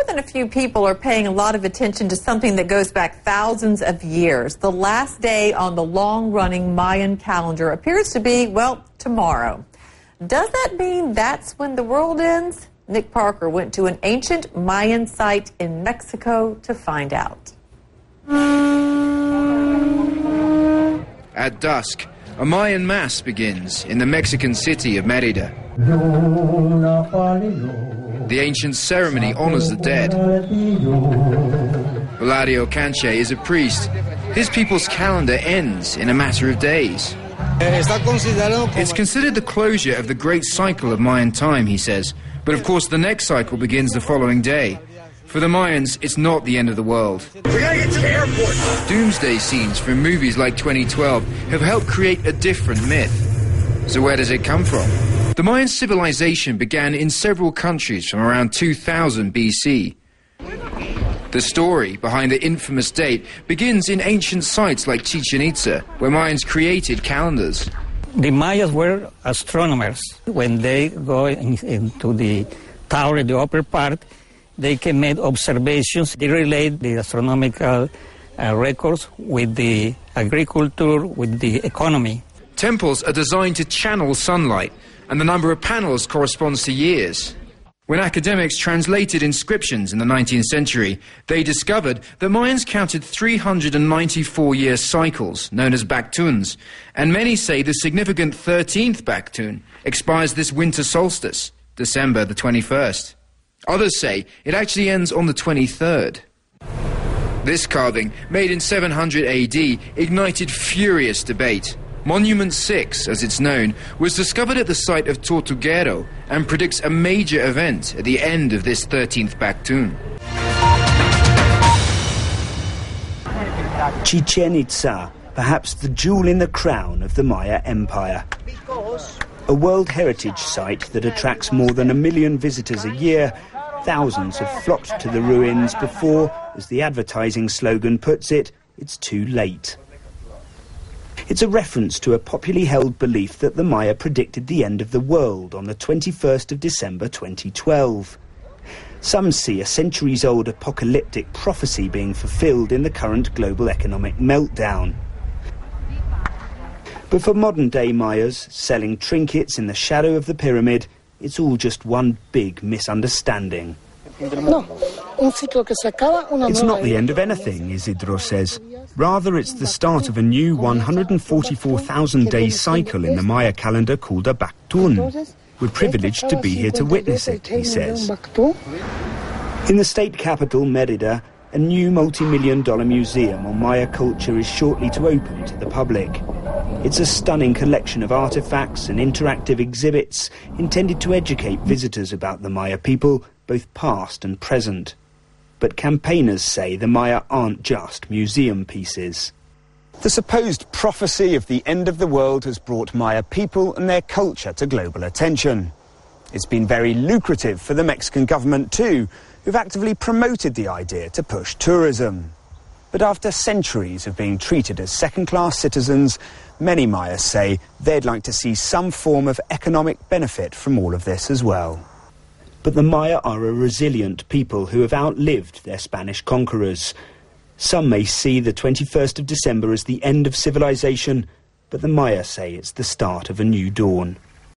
than a few people are paying a lot of attention to something that goes back thousands of years. The last day on the long-running Mayan calendar appears to be, well, tomorrow. Does that mean that's when the world ends? Nick Parker went to an ancient Mayan site in Mexico to find out. At dusk, a Mayan mass begins in the Mexican city of Mérida. The ancient ceremony honors the dead. Valerio Canche is a priest. His people's calendar ends in a matter of days. It's considered the closure of the great cycle of Mayan time, he says. But of course the next cycle begins the following day. For the Mayans, it's not the end of the world. We gotta get to the airport! Doomsday scenes from movies like 2012 have helped create a different myth. So where does it come from? The Mayan civilization began in several countries from around 2000 BC. The story behind the infamous date begins in ancient sites like Chichen Itza, where Mayans created calendars. The Mayas were astronomers. When they go into the tower in the upper part, they can make observations. They relate the astronomical records with the agriculture, with the economy. Temples are designed to channel sunlight, and the number of panels corresponds to years. When academics translated inscriptions in the 19th century, they discovered that Mayans counted 394-year cycles, known as Baktuns, and many say the significant 13th Baktun expires this winter solstice, December the 21st. Others say it actually ends on the 23rd. This carving, made in 700 AD, ignited furious debate. Monument 6, as it's known, was discovered at the site of Tortuguero and predicts a major event at the end of this 13th Baktun. Chichen Itza, perhaps the jewel in the crown of the Maya Empire. A World Heritage Site that attracts more than 1 million visitors a year. Thousands have flocked to the ruins before, as the advertising slogan puts it, it's too late. It's a reference to a popularly held belief that the Maya predicted the end of the world on the 21st of December 2012. Some see a centuries-old apocalyptic prophecy being fulfilled in the current global economic meltdown. But for modern-day Mayas, selling trinkets in the shadow of the pyramid, it's all just one big misunderstanding. It's not the end of anything, Isidro says. Rather, it's the start of a new 144,000-day cycle in the Maya calendar called a Baktun. We're privileged to be here to witness it, he says. In the state capital, Mérida, a new multi-million-dollar museum on Maya culture is shortly to open to the public. It's a stunning collection of artifacts and interactive exhibits intended to educate visitors about the Maya people, both past and present. But campaigners say the Maya aren't just museum pieces. The supposed prophecy of the end of the world has brought Maya people and their culture to global attention. It's been very lucrative for the Mexican government too, who've actively promoted the idea to push tourism. But after centuries of being treated as second-class citizens, many Mayas say they'd like to see some form of economic benefit from all of this as well. But the Maya are a resilient people who have outlived their Spanish conquerors. Some may see the 21st of December as the end of civilization, but the Maya say it's the start of a new dawn.